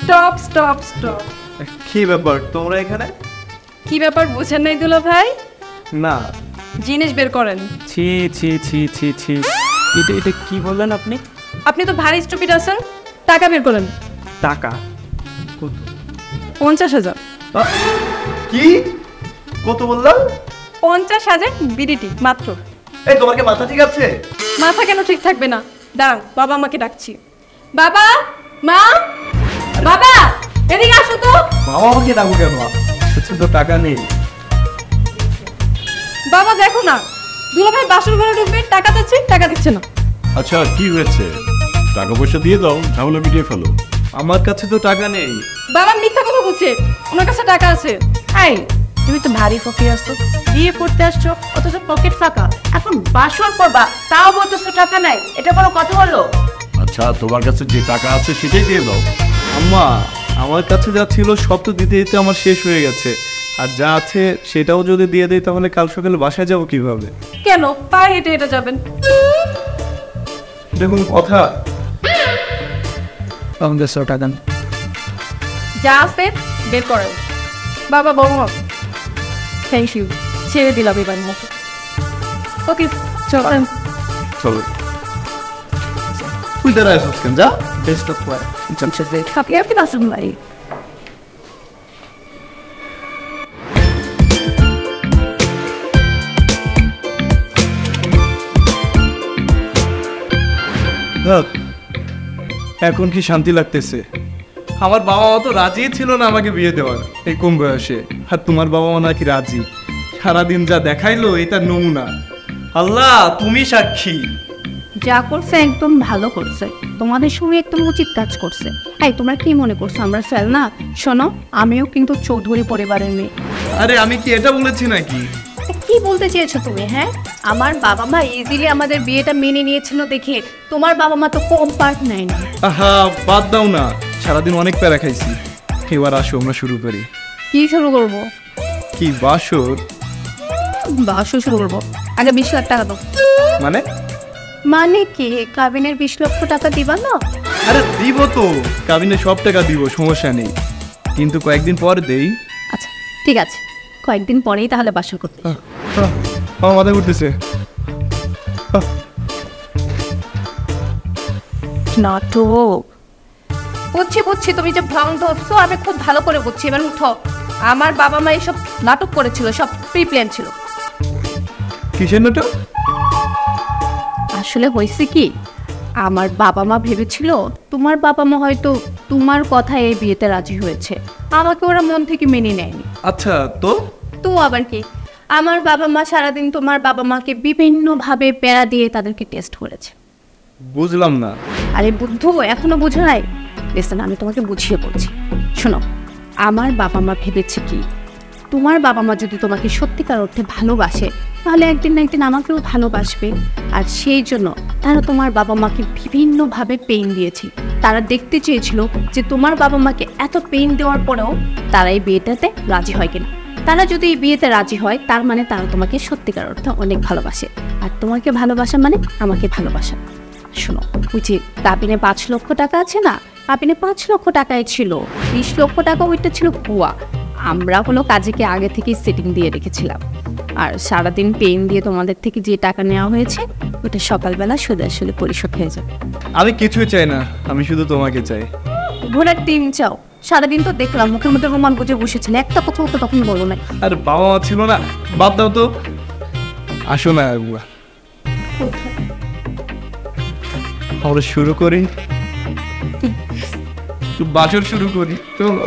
Stop stop stop. কি ব্যাপার তোমরা এখানে? কি ব্যাপার বুঝেন নাই দুলা ভাই? না। জিনিস বের করেন। ছি ছি ছি ছি ছি, এটা এটা কি বললেন আপনি? আপনি তো ভারী স্টুপিড আছেন। টাকা বের করেন। টাকা কত? 50,000। কি কত বললাম? 50,000 বিডিটি মাত্র। এই তোমার কি মাথা ঠিক আছে? মাথা কেন ঠিক থাকবে না? দাঁড়ান, বাবা আমাকে ডাকছি। বাবা, মা, বাবা এদিকে আসো তো। বাবা আমাকে ডাকো কেন? কিছু তো টাকা নেই। বাবা দেখো না, দুলা ভাই বাসর ঘরে ঢুকবে, টাকা চাচ্ছে, টাকা দিচ্ছে না। আচ্ছা কি হয়েছে? টাকা পয়সা দিয়ে দাও, ঝামেলা মিটিয়ে ফেলো। আমার কাছে তো টাকা নেই। বাবা মিথ্যা কথা বলছে, ওনার কাছে টাকা আছে। এই তুমি তো ভারী ফকির আসছো, বিয়ে করতে আসছো অথচ পকেট ফাঁকা, এখন বাসর করবা তাও বলতেছো টাকা নাই, এটা কোনো কথা হলো? আচ্ছা তোমার কাছে যে টাকা আছে সেটাই দিয়ে দাও। আম্মা আমার কাছে যা ছিল সব তো দিতে দিতে আমার শেষ হয়ে গেছে, আর যা আছে সেটাও যদি দিয়ে দেই তাহলে কাল সকালে বাসায় যাবো কিভাবে? কেন পায়ে হেঁটে হেঁটে যাবেন? দেখুন কথা। আমাদের 100 টাকা দেন। যা আছে বের করেন। বাবা বড় থ্যাংক ইউ, ছেড়ে দিলাম এবার মতো। ওকে চলেন। চলো তুই দাঁড়ায় আছিস কেন? যা। বেস্ট অফ ওয়ার জামশেদ। আপনি আপনি বাসুন ভাই। এখন কি শান্তি লাগতেছে। আমার বাবা মা তো রাজি ছিল না আমাকে বিয়ে দেওয়ার এই কম বয়সে, আর তোমার বাবা মা নাকি রাজি। সারাদিন যা দেখাইলো এটা নমুনা। আল্লাহ তুমি সাক্ষী। যা করছে একদম ভালো করছে, তোমাদের সঙ্গে একদম উচিত কাজ করছে। এই তোমরা কি মনে করছো আমরা ফেল না? শোনো, আমিও কিন্তু চৌধুরী পরিবারের মেয়ে। আরে আমি কি এটা বলেছি নাকি? কি বলতে চেয়েছো তুমি? হ্যাঁ, আমার বাবা মা ইজিলি আমাদের বিয়েটা মেনে নিয়েছিল দেখে তোমার বাবা মা তো কম পার্ট নেয় না। আহা বাদ দাও না, সারাদিন অনেক প্যারা খাইছি। এবার আসো আমরা শুরু করি। কি শুরু করবো? কি বাসর? বাসও শুরু করবো, আগে 20 লাখ টাকা দাও। মানে? মানে কি, কাবিনের 20 লক্ষ টাকা দিবা না? আরে দিব তো, কাবিনে সব টাকা দিব, সমস্যা নেই, কিন্তু কয়েকদিন পর দেই। আচ্ছা ঠিক আছে, কয়েকদিন পরেই তাহলে বাসর করতে। আমার মাথা ঘুরতেছে। নাটক বুঝছি বুঝছি, তুমি যে ভ্রম ধরছো আমি খুব ভালো করে বুঝছি। এবার উঠো। আমার বাবা মা এইসব নাটক করেছিল, সব প্রি প্ল্যান ছিল। কিসের নাটক? আসলে হয়েছে কি, আমার বাবা মা ভেবেছিল তোমার বাবা মা হয়তো তোমার কথায় এই বিয়েতে রাজি হয়েছে, আমাকে ওরা মন থেকে মেনে নেয়নি। আচ্ছা তো? তো আবার কি, আমার বাবা মা সারাদিন তোমার বাবা মাকে বিভিন্নভাবে প্যারা দিয়ে তাদেরকে টেস্ট করেছে। বুঝলাম না। আরে বুদ্ধ এখনো বুঝো নাই? লিসেন, আমি তোমাকে বুঝিয়ে বলছি। শোনো, আমার বাবা মা ভেবেছে কি, তোমার বাবা মা যদি তোমাকে সত্যিকার অর্থে ভালোবাসে তাহলে একদিন না একদিন আমাকেও ভালোবাসবে। আর সেই জন্য তারা তোমার বাবা মাকে বিভিন্নভাবে পেইন দিয়েছে। তারা দেখতে চেয়েছিল যে তোমার বাবা মাকে এত পেইন দেওয়ার পরেও তারা এই বিয়েটাতে রাজি হয় কিনা। তারা যদি এই বিয়েতে রাজি হয় তার মানে তারা তোমাকে সত্যিকার অর্থে অনেক ভালোবাসে, আর তোমাকে ভালোবাসা মানে আমাকে ভালোবাসা। শোনো, ওই যে কাবিনে 5 লক্ষ টাকা আছে না, কাবিনে 5 লক্ষ টাকায় ছিল 20 লক্ষ টাকা, ওইটা ছিল ভুয়া। আমরা হলো কাজেকে আগে থেকেই সেটিং দিয়ে রেখেছিলাম, আর সারাদিন পেইন দিয়ে তোমাদের থেকে যে টাকা নেওয়া হয়েছে ওটা সকালবেলা সোজাসুজি পরিশোধ হয়ে যাবে। আমি কিছুই চাই না, আমি শুধু তোমাকে চাই। ঘোড়ার টিম চাও? সারাদিন তো দেখলাম মুখের মধ্যে রোমান গুজে বসেছিলে, একটা কথা তো তখন বলো না। আর বাবা মা ছিল না, বাদ দাও তো। আসো না বুয়া, আমরা শুরু করি, বাসর শুরু করি চলো।